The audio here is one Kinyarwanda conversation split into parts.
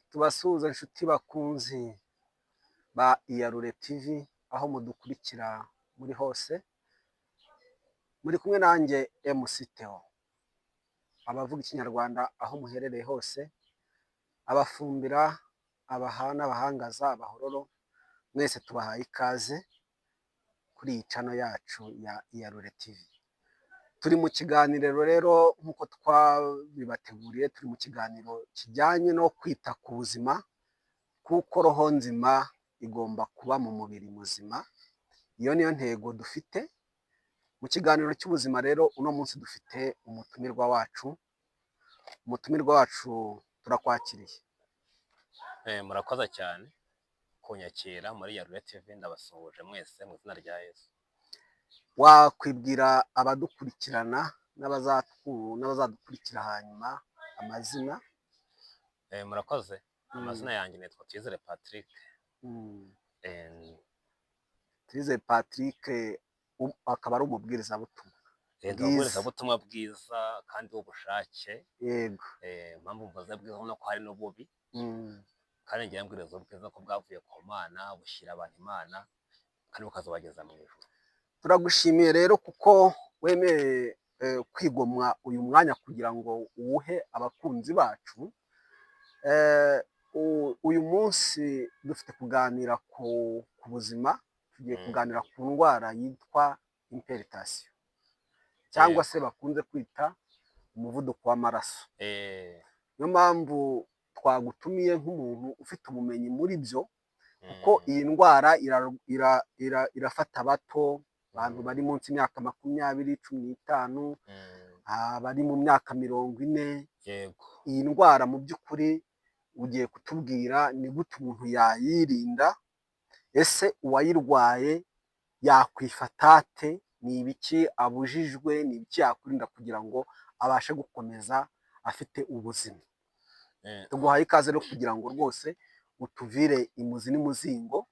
Tubasuhuza inshuti bakunzi ba Iyarure TV aho mudukurikira muri hose, muri kumwe nanjye MC Theo, abavuga ikinyarwanda aho muherereye hose, abafumbira, abahana, abahangaza, abahororo, mwese tubahaye ikaze kuri iyi channel yacu ya Iyarure TV. Turi mu kiganiro rero nk'uko twabibateguriye, turi mu kiganiro kijyanye no kwita ku buzima, kuko roho nzima igomba kuba mu mubiri muzima. Iyo niyo ntego dufite mu kiganiro cy'ubuzima. Rero uno munsi dufite umutumirwa wacu, turakwakiriye. Murakoze cyane kunyakira muri Iyarure TV, ndabasuhuje mwese mu izina rya Yesu. Wakwibwira abadukurikirana n'abazadukurikira hanyuma amazina? Murakoze. Amazina yanjye nitwa Twizere Patrick. Twizere Patrick akaba ari umubwirizabutumwa. Umubwirizabutumwa bwiza kandi w'ubushake. Yego. Impamvu mvuze bwiza no ko hari n'ububi. Kandi ngiye mbwiriza ubwiza ko bwavuye ku Mana, bushyira abantu Imana kandi bukazabageza mu ijuru. Turagushimiye rero kuko wemeye kwigomwa uyu mwanya kugira ngo uwuhe abakunzi bacu. Uyu munsi dufite kuganira ku buzima, tugiye kuganira ku ndwara yitwa hypertension cyangwa se bakunze kwita umuvuduko w'amaraso. Niyo mpamvu twagutumiye nk'umuntu ufite ubumenyi muri byo, kuko iyi ndwara irafata abato, abantu bari munsi y'imyaka 20, 15, bari mu myaka 40. Iyi ndwara mu by'ukuri ugiye kutubwira ni gute umuntu yayirinda, ese uwayirwaye yakwifata ate, ni ibiki abujijwe, ni ibiki yakwirinda kugira ngo abashe gukomeza afite ubuzima. Tuguhaye ikaze rero kugira ngo rwose utuvire imuzi n'umuzingo.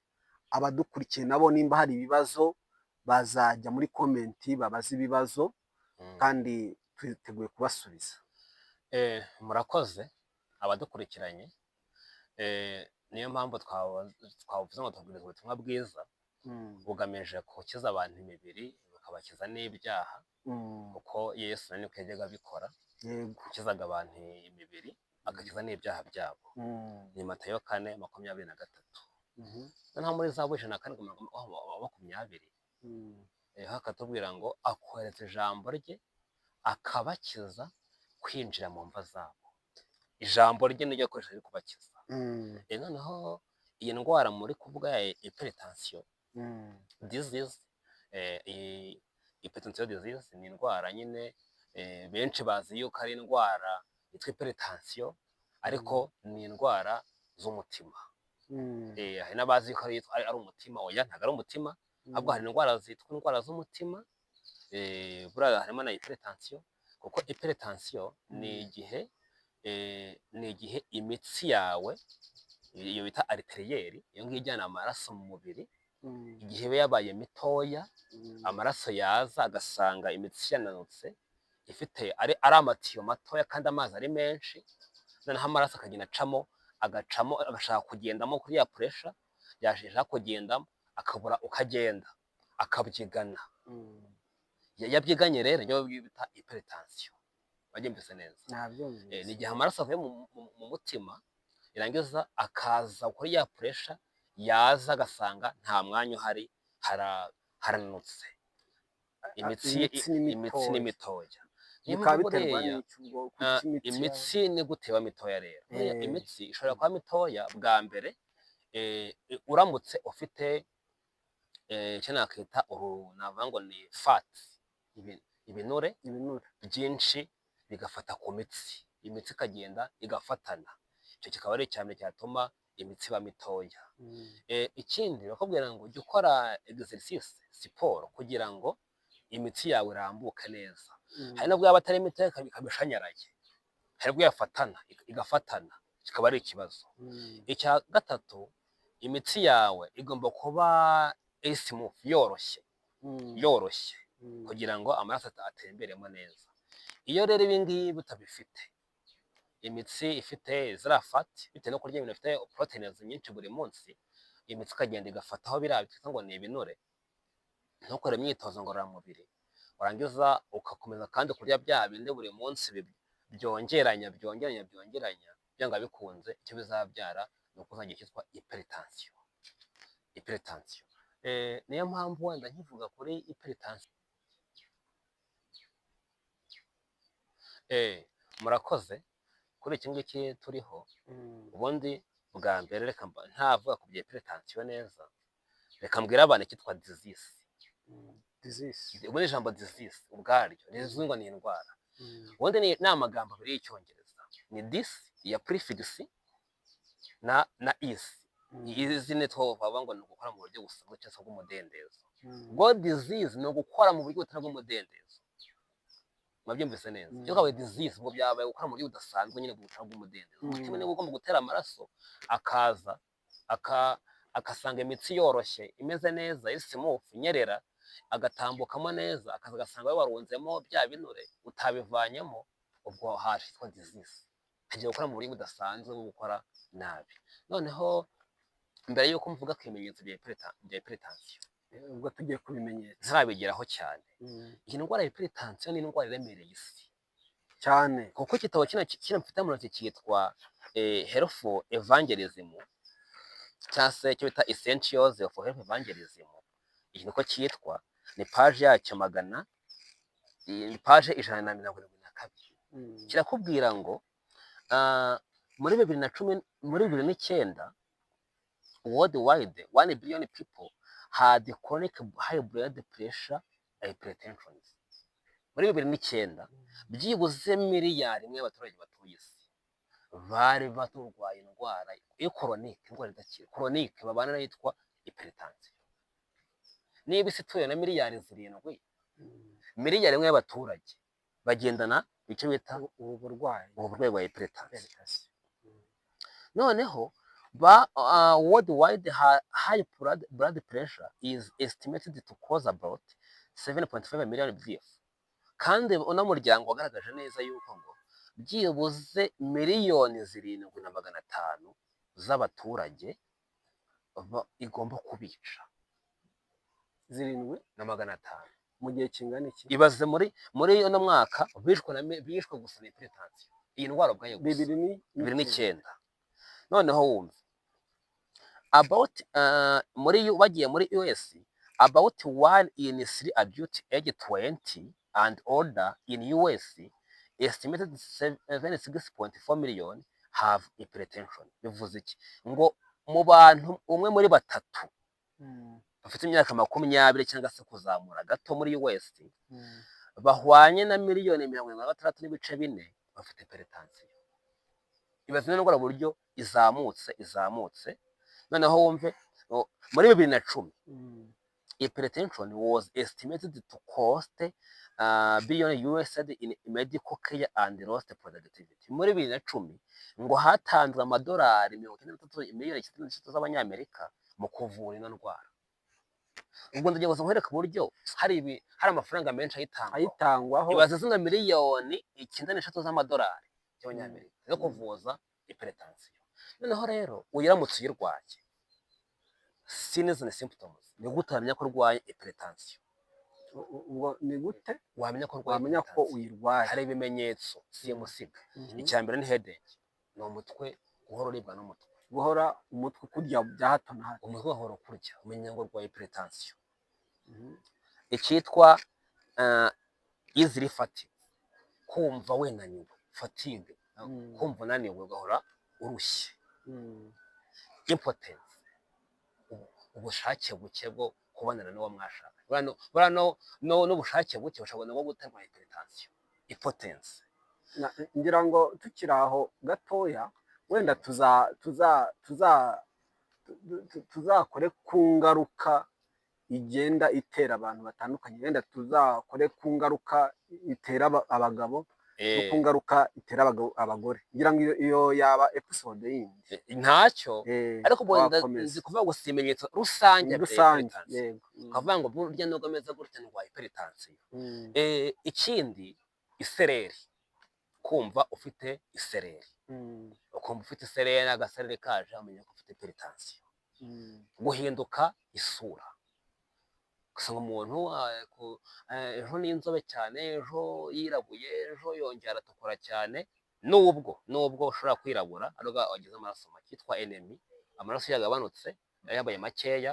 Abadukurikiye nabo nimba hari ibibazo bazajya muri komenti babaze ibibazo, kandi twiteguye kubasubiza. Murakoze abadukurikiranye. Niyo mpamvu twavuze ngo tubwiriza ubutumwa bwiza bugamije gukiza abantu imibiri, bukabakiza n'ibyaha, kuko Yesu niko yajyaga abikora, gukizaga abantu imibiri agakiza n'ibyaha byabo. Ni Matayo 4:23. Noneho muri Zaburi 104:20 hakatubwira ngo akohereza ijambo rye akabakiza kwinjira mu mva zabo. Ijambo rye niryo akoresha riri kubakiza. Noneho iyi ndwara muri kuvuga ya hypertension disease, hypertension disease ni indwara nyine benshi bazi yuko ari indwara yitwa hypertension, ariko ni indwara z'umutima. Hari n'abazi ko ari umutima. Oya, ntabwo ari umutima, ahubwo hari indwara zitwa indwara z'umutima. Buriya harimo na hypertension, kuko hypertension ni igihe imitsi yawe, iyo bita ariteriyeri, iyo ngiyo ijyana amaraso mu mubiri, igihe iba yabaye mitoya, amaraso yaza agasanga imitsi yananutse, ifite ari amatiyo matoya kandi amazi ari menshi, noneho amaraso akagenda agacamo agashaka kugendamo kuri ya puresha yashaka kugendamo, akabura ukagenda akabyigana. Yabyiganye rero niyo bita hypertension. Babyumvise neza? Ni igihe amaraso avuye mu mutima, irangiza akaza kuri ya puresha, yaza agasanga nta mwanya uhari, haranutse, imitsi ni mitoya. Imitsi ni gute iba mitoya rero? Imitsi ishobora kuba mitoya bwa mbere uramutse ufite icyo nakita navuga ngo ni fat, ibinure byinshi bigafata ku mitsi, imitsi ikagenda igafatana. Icyo kikaba ari icyambere cyatuma imitsi iba mitoya. Ikindi bakubwira ngo jya ukora exercise, siporo, kugira ngo imitsi yawe irambuke neza. Hari nubwo yaba atari mitoya ikabishanyaraye, hari ubwo igafatana, kikaba ari ikibazo. Icya gatatu, imitsi yawe igomba kuba smooth, yoroshye, kugira ngo amaraso atemberemo neza. Iyo rero ibi ngibi utabifite, imitsi ifite ziriya fati bitewe no kurya ibintu bifite poroteyine nyinshi buri munsi, imitsi ikagenda igafataho biriya twita ngo ni ibinure, ntukore imyitozo ngororamubiri, warangiza ugakomeza kandi kurya bya bindi buri munsi byongeranya byanga bikunze, icyo bizabyara ni uko uzagira icyitwa hypertension. Niyo mpamvu wenda nkivuga kuri hypertension. Murakoze kuri iki ngiki turiho. Ubundi bwa mbere reka ntavuga ku bya hypertension neza, reka mbwira abantu icyitwa disease. Ubundi ijambo disease ubwaryo rizwi ngo ni indwara. Ubundi ni amagambo abiri y'icyongereza, ni dis ya prefix na is. Izi ni two bavuga ngo ni ugukora mu buryo busanzwe cyangwa se bw'umudendezo. Ubwo disease ni ugukora mu buryo butari bw'umudendezo. Mwabyumvise neza? Iyo kabaye disease ubwo byabaye gukora mu buryo budasanzwe nyine butari bw'umudendezo. Umutima niba ugomba gutera amaraso akaza agasanga imitsi yoroshye imeze neza smooth inyerera, agatambukamo neza, akaza agasanga warunzemo bya binure utabivanyemo, ubwo hitwa disease. Kagiye gukora mu buryo budasanzwe bwo gukora nabi. Noneho mbere yuko mvuga ku bimenyetso bya hypertension, ubwo tugiye kubimenyetso ntabigeraho cyane. Iyi ndwara ya hypertension ni indwara iremereye isi cyane, kuko igitabo kino mfite mu ntoki cyitwa Health Evangelism, cyangwa se icyo bita Essentials of Health Evangelism. Iki niko cyitwa, ni paje yacyo paje 172. Kirakubwira ngo muri 2009 worldwide 1 billion people had chronic high blood pressure hypertension. Muri 2009 byibuze miliyari imwe y'abaturage batuye isi bari baturwaye indwara yo chronic, indwara idakira chronic, babana yitwa hypertension. Niba isi ituye na miliyari 7, miliyari imwe y'abaturage bagendana icyo bita uburwayi bwa hypertension. Noneho worldwide high blood pressure is estimated to cause about 7.5 million deaths. Kandi uno muryango wagaragaje neza yuko ngo byibuze miliyoni 7,500 z'abaturage igomba kubica. 7,500 mu gihe kingana iki? Ibaze muri uno mwaka bishwe gusa na hypertension, iyi ndwara ubwayo gusa 2009. Noneho wumva about bagiye muri US, about 1 in 3 adult age 20 and older in US estimated 76.4 million have hypertension. Bivuze iki? Ngo mu bantu umwe muri batatu bafite imyaka 20 cyangwa se kuzamura gato muri US, bahwanye na miliyoni 76.4 bafite hypertension. Ibaze n'indwara buryo izamutse. Noneho wumve muri 2010 hypertension was estimated to cost billion US in medical care and lost productivity. Muri 2010 ngo hatanzwe amadolari 93 miliyoni 93 z'abanyamerika mu kuvura ino ndwara. Ubwo ndagiye gusa nkwereka uburyo hari amafaranga menshi ayitangwaho. Ibaze zino miliyoni 93 z'amadolari y'abanyamerika zo kuvuza hypertension. Noneho rero uyiramutse uyirwaye, signs and symptoms, ni gute wamenya ko urwaye hypertension? Ubwo ni gute wamenya ko uyirwaye? Hari ibimenyetso simusiga. Icya mbere ni headache, ni umutwe guhora uribwa n'umutwe, guhora umutwe kurya bya hato na hato, umutwe guhora kurya, umenya ngo urwaye hypertension. Icyitwa easily fatigue, kumva wenaniwe, fatigue, kumva unaniwe ugahora urushye. Impotence, ubushake buke bwo kubonana n'uwo mwashaka, n'ubushake buke bushobora no guterwa hypertension. Impotence. Ngira ngo tukiri aho gatoya, wenda tuzakore ku ngaruka igenda itera abantu batandukanye, wenda tuzakore ku ngaruka itera abagabo no ku ngaruka itera abagore. Ngira ngo iyo yaba episode yindi ntacyo, ariko nzi kuvuga ngo si ibimenyetso rusange, yego, ukavuga ngo burya nugomeza gutya ndwaye hypertension. Ikindi isereri, ukumva ufite isereri, ukumva ufite isereri agasereri kaje amenya ko ufite hypertension. Guhinduka isura, usanga umuntu ejo ni inzobe cyane, ejo yirabuye, ejo yongera aratukura cyane, nubwo ushobora kwirabura ariko wagize amaraso make yitwa enemi, amaraso yagabanutse yabaye makeya,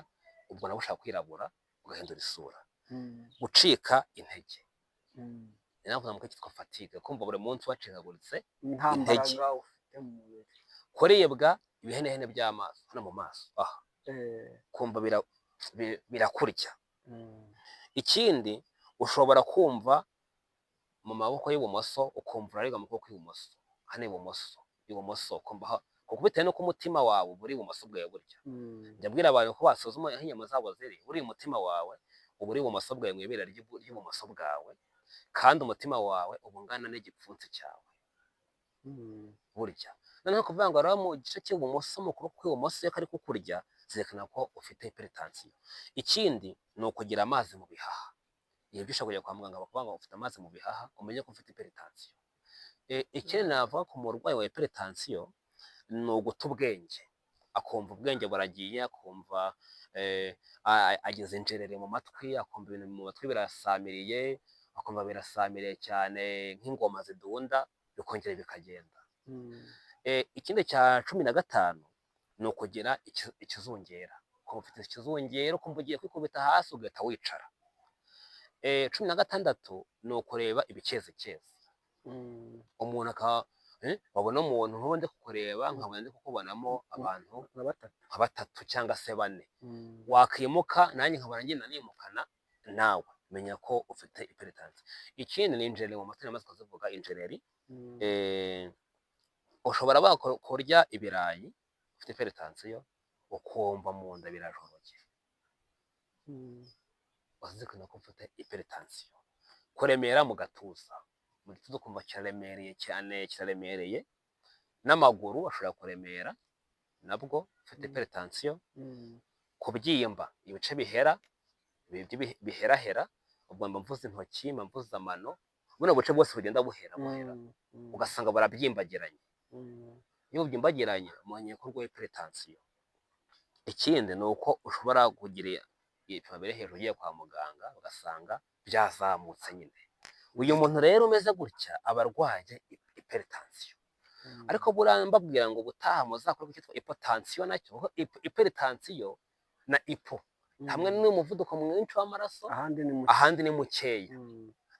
ubwo nawe ushaka kwirabura ugahindura isura. Gucika intege, ni naho namuka cyitwa fatigue, kumva buri munsi wacikaguritse intege, kuribwa ibihenehene by'amaso hano mu maso aha, kumva birakurya. Ikindi ushobora kumva mu maboko y'ibumoso, ukumva uraribwa mu kuboko kw'ibumoso, hano ibumoso ukumva, kuko bitewe n'uko umutima wawe uri ibumoso bwawe burya. Njya mbwira abantu ko basuzuma aho inyama zabo ziri, uri umutima wawe uba uri ibumoso bwawe mu ibere ry'ibumoso bwawe, kandi umutima wawe uba ungana n'igipfunsi cyawe burya. Noneho kuvuga ngo rero mu gice cy'ibumoso mu kuboko kw'ibumoso iyo kari kukurya, zerekana ko ufite hypertension. Ikindi ni ukugira amazi mu bihaha. Iyo bishobora kujya kwa muganga bakavuga ngo ufite amazi mu bihaha, umenye ko ufite hypertension. Ikindi navuga ku murwayi wa hypertension ni uguta ubwenge, akumva ubwenge buragiye, akumva ageze injerere mu matwi, akumva ibintu mu matwi birasamiriye, akumva birasamiriye cyane nk'ingoma zidunda, bikongera bikagenda. Ikindi cya 15 ni ukugira ikizungera, ukumva ufite ikizungera, ukumva ugiye kwikubita hasi ugahita wicara. 16 ni ukureba ibikezekezi, umuntu wabona umuntu nk'ubu ndi kukureba nkabona ndi kukubonamo abantu nka 3 cyangwa se 4, wakimuka nanjye nkabona ngenda nimukana nawe, menya ko ufite hypertension. Ikindi ni injereri mu matwi namaze kuzivuga, injereri. Ushobora kurya ibirayi ufite hypertension, ukumva mu nda birajoroge, wazirikana ko ufite hypertension. Kuremera mu gatuza, mu gituza ukumva kiraremereye cyane, kiraremereye. N'amaguru ashobora kuremera, nabwo ufite hypertension. Kubyimba ibice biherahera, ubwo mvuze intoki, mvuze amano, buno buce bwose bugenda buhera, ugasanga barabyimbagiranye. Iyo ubyimbagiranye umenye ko urwaye hypertension. Ikindi ni uko ushobora kugira ibipimo biri hejuru ugiye kwa muganga ugasanga byazamutse nyine. Uyu muntu rero umeze gutya aba arwaye hypertension. Ariko buriya mbabwira ngo ubutaha muzakora cyitwa hypotension, nacyo hypertension na hypo hamwe n'umuvuduko mwinshi w'amaraso, ahandi ni mukeya.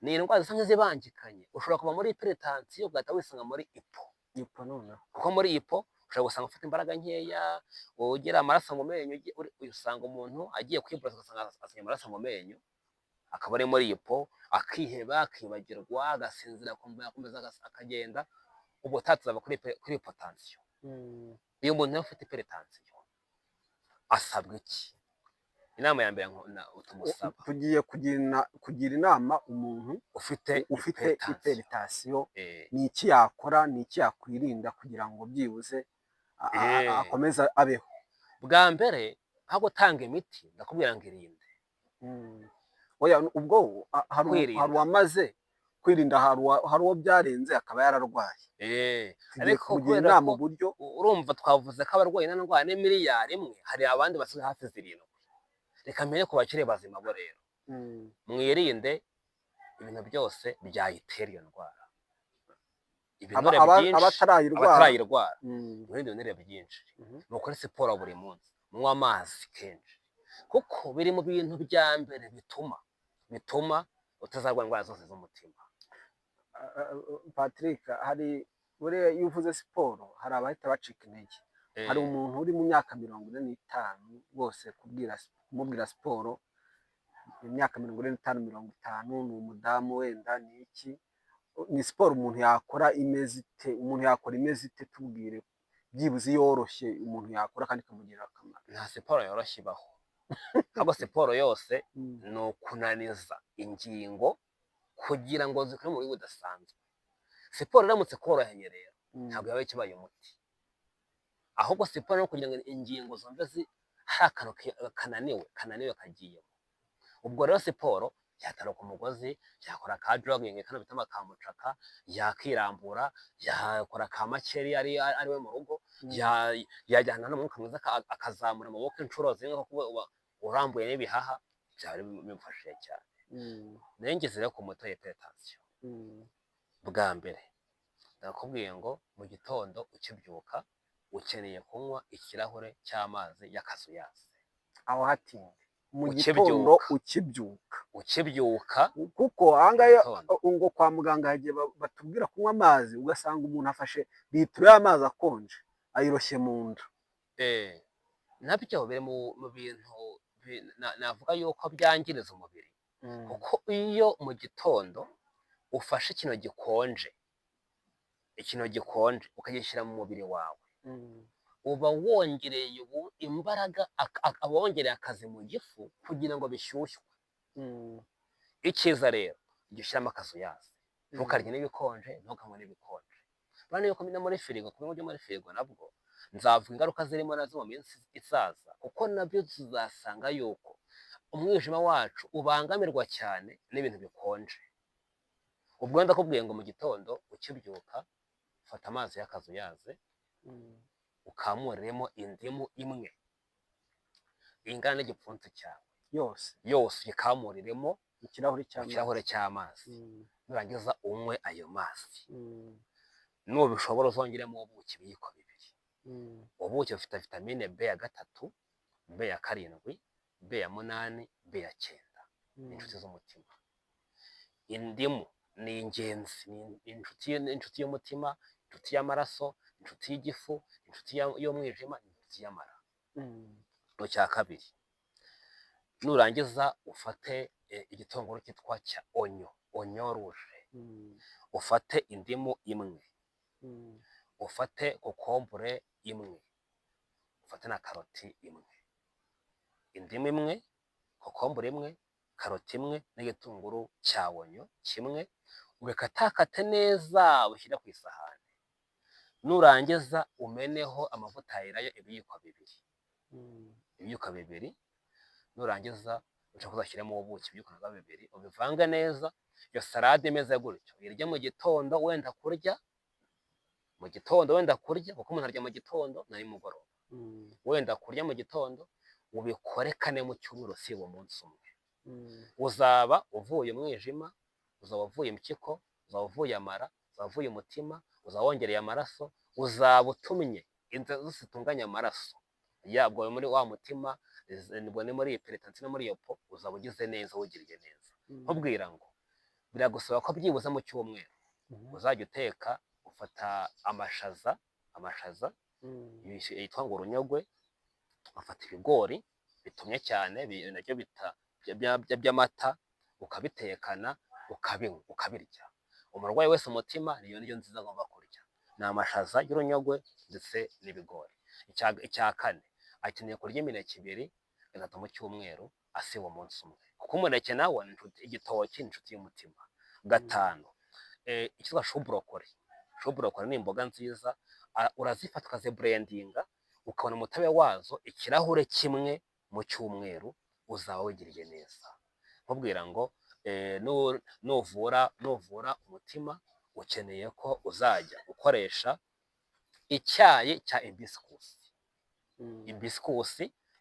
Ni indwara zisa nk'izibangikanye. Ushobora kuba muri hypertension ugahita wisanga muri hypo noneho, kuko muri hypo ushobora gusanga ufite imbaraga nkeya, ugira amaraso mu menyo, usanga umuntu agiye kwiborosa ugasanga asinya amaraso mu menyo, akaba ari muri hypo, akiheba, akibagirwa, agasinzira, akomeza akagenda. Ubwo tatuzaba kuri hypotension. Iyo umuntu afite hypertension asabwa iki? Inama ya mbere tumusaba, tugiye kugira inama umuntu ufite hypertension, ni iki yakora, ni iki yakwirinda kugira ngo byibuze akomeza abeho. Bwa mbere nko gutanga imiti ndakubwira ngo irinde. Oya, ubwo hari uwamaze kwirinda, hari uwo byarenze akaba yararwaye. Ariko kubera ko urumva twavuze ko abarwayi n'indwara ni miliyari 1, hari abandi basigaye hafi 7. Reka mbere ku bakire bazima bo rero, mwirinde ibintu byose byayitera iyo ndwara. Abatarayirwara mwirinde ibinure byinshi, mukore siporo buri munsi, munywa amazi kenshi, kuko biri mu bintu bya mbere bituma utazarwara indwara zose z'umutima. Patrick, hari buriya iyo uvuze siporo hari abahita bacika intege. Hari umuntu uri mu myaka 45 rwose kumubwira siporo, imyaka 45, 50, ni umudamu wenda, ni iki, ni siporo umuntu yakora imeze ite? Tubwire byibuze yoroshye umuntu yakora kandi ikamugirira akamaro. Nta siporo yoroshye ibaho, ahubwo siporo yose ni ukunaniza ingingo kugira ngo zikore mu buryo budasanzwe. Siporo iramutse koroheye rero ntabwo yaba ikibaye umuti, ahubwo siporo no kugira ngo ingingo zombi hari akantu kananiwe kagiyemo. Ubwo rero siporo yataruka umugozi, yakora ka jogging kano bita amakamucaka, yakirambura, yakora ka makeri ari we mu rugo, yajyana n'umwuka mwiza akazamura amaboko inshuro zimwe kuko urambuye n'ibihaha, byari bimufashije cyane. Nayo ngeze rero ku muti wa hypertension. Bwa mbere ndakubwiye ngo mu gitondo ukibyuka ukeneye kunywa ikirahure cy'amazi y'akazuyazi. Aho hatinde mu gitondo ukibyuka kuko ahangaha ngo kwa muganga hagiye batubwira kunywa amazi, ugasanga umuntu afashe litiro y'amazi akonje ayiroshye mu nda. Nabyo biri mu bintu navuga yuko byangiriza umubiri, kuko iyo mu gitondo ufashe ikintu gikonje ukagishyira mu mubiri wawe, uba wongereye imbaraga, wongereye akazi mu gifu kugira ngo bishyushywe. Icyiza rero jya ushyiramo akazuyazi, ntukarye n'ibikonje, ntukanywe n'ibikonje. Urabona yuko no muri firigo, kunywa ibyo muri firigo nabwo nzavuga ingaruka zirimo nazo mu minsi izaza, kuko nabyo tuzasanga yuko umwijima wacu ubangamirwa cyane n'ibintu bikonje. Ubwo ndakubwiye ngo mu gitondo ukibyuka fata amazi y'akazuyazi, ukamuremo indimu imwe ingana n'igipfunsi cyawe yose uyikamuriremo ikirahure cy'amazi, nurangiza unywe ayo mazi. Nubishobora uzongeremo ubuki ibiyiko 2. Ubuki bufite vitamine B ya 3, B ya 7, B ya 8, B ya 9, inshuti z'umutima. Indimu ni ingenzi, ni inshuti y'umutima, inshuti y'amaraso, inshuti y'igifu, inshuti y'umwijima, inshuti y'amara. Mu cya kabiri nurangiza ufate igitunguru cyitwa cya onyo rouge, ufate indimu imwe, ufate kokombure imwe, ufate na karoti imwe. Indimu imwe, kokombure imwe, karoti imwe n'igitunguru cya onyo kimwe, ubikatakate neza ushyira ku isahani. Nurangiza umeneho amavuta yerayo ibiyiko 2. Nurangiza uca kuzashyiramo ubuki ibiyiko 2, ubivange neza. Iyo salade imeze gutyo uyirya mu gitondo wenda kurya, kuko umuntu arya mu gitondo na nimugoroba. Wenda kurya mu gitondo, ubikore 4 mu cyumweru, si umunsi umwe. Uzaba uvuye umwijima, uzaba uvuye impyiko, uzaba uvuye amara, uzaba uvuye umutima, uzaba wongereye amaraso, uzaba utumye inzira zose zitunganya amaraso yabwo muri wa mutima, nibwo ni muri hypertension no muri yopo, uzaba ugize neza, wugiriye neza. Nkubwira ngo biragusaba ko byibuze mu cyumweru uzajya uteka, ufata amashaza yitwa ngo urunyogwe, ufata ibigori bitumye cyane nabyo by'amata, ukabitekana ukabirya. Umurwayi wese umutima niyo ndyo nziza agomba kurya, ni amashaza y'urunyogwe ndetse n'ibigori. Icya kane akeneye kurya imineke 2 3 mu cyumweru, asiba umunsi umwe, kuko umuneke nawe igitoki ni inshuti y'umutima. 5 icyitwa shuburokori ni imboga nziza, urazifata ukaziburendinga, ukabona umutobe wazo ikirahure kimwe mu cyumweru, uzaba wigiriye neza. Nkubwira ngo nuvura umutima ukeneye ko uzajya ukoresha icyayi cya hibiscus.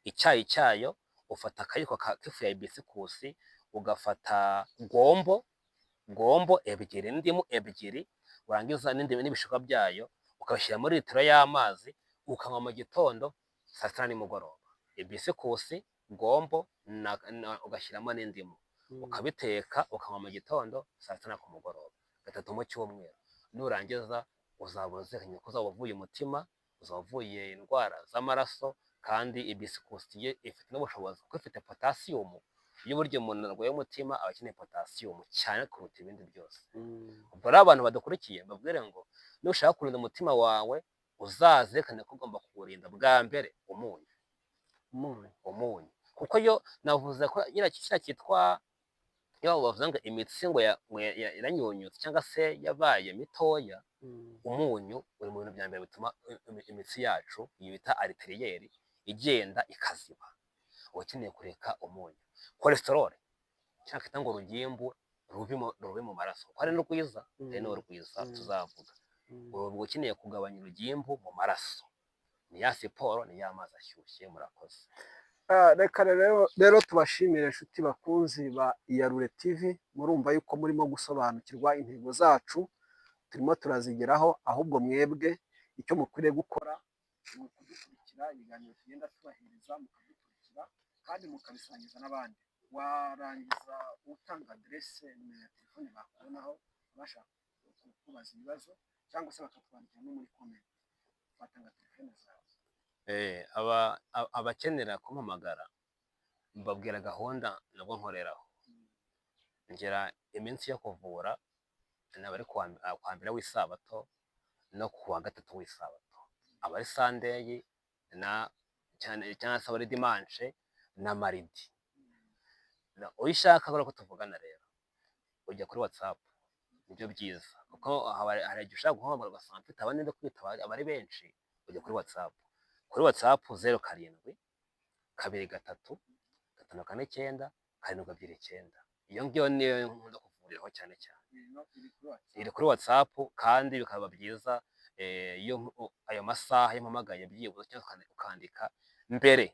Icyayi cyayo ufata akayiko k'ifu ya hibiscus, ugafata gombo 2, indimu 2, urangiza n'ibishishwa byayo ukabishyira muri litiro y'amazi, ukanywa mu gitondo, saa sita nimugoroba. Hibiscus, gombo ugashyiramo n'indimu, ukabiteka ukanywa mu gitondo, saa sita ku mugoroba, 3 mu cyumweru. Nurangiza uzaba uziranye ko uzaba uvuye umutima, uzaba uvuye indwara z'amaraso, kandi hibiscus ifite n'ubushobozi kuko ifite potassium. Iyo burya umuntu arwaye umutima aba akeneye potassium cyane kuruta ibindi byose. Ubwo rero abantu badukurikiye mbabwire ngo nushaka kurinda umutima wawe, uzazirikane ko ugomba kuwurinda bwa mbere umunyu, kuko yo navuze ko kiriya cyitwa, iyo bavuze ngo imitsi ngo iranyunyutse cyangwa se yabaye mitoya, umunyu uri mu bintu bya mbere bituma imitsi yacu bita ariтерiyeri igenda ikaziba. Ukeneye kureka umunyu. Cholesterol cyangwa kita ngo urugimbu rubi mu maraso ko ari n'urwiza ari n'urwiza tuzavuga ubu ukeneye kugabanya urugimbu mu maraso ni ya siporo ni ya mazi ashyushye murakoze. Reka rero tubashimire inshuti bakunzi ba Iyarure TV, murumva yuko murimo gusobanukirwa intego zacu turimo turazigeraho, ahubwo mwebwe icyo mukwiriye gukora ni ukudukurikira ibiganiro tugenda tubahereza, mukadukurikira kandi mukabisangiza n'abandi. Warangiza utanga aderese na telefone bakubonaho bashaka kubaza ibibazo cyangwa se bakatwandikira no muri comment, batanga telefone zawe. Abakenera kumpamagara mbabwira gahunda nabwo nkoreraho. Ngera iminsi yo kuvura nabari kwa mbere w'isabato no kuwa gatatu w'isabato, abari sandeyi na cyane se abari dimanche na maridi. Uyishaka ko tuvugana rero ujya kuri WhatsApp, nibyo byiza kuko hari igihe ushaka guhamagara ugasanga mfite abandi ndi kwitaba abari benshi, ujya kuri WhatsApp. Kuri WhatsApp 07 23 549 729. Iyo ngiyo niyo nkunda kuvuriraho cyane cyane, iri kuri WhatsApp kandi bikaba byiza iyo ayo masaha y'impamagaye byibuze cyangwa ukandika mbere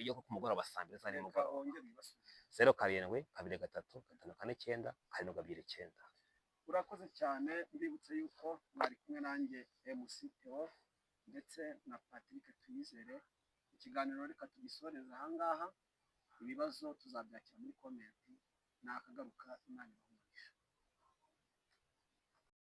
yo ku mugoroba saa 2 za nimugoroba. 07 23 549 729. Urakoze cyane, ndibutse yuko mwari kumwe nanjye MC Theo ndetse na Patrick Tuyizere. Ikiganiro reka tugisoreza ahangaha, ibibazo tuzabyakira muri comment, nakagaruka Imana.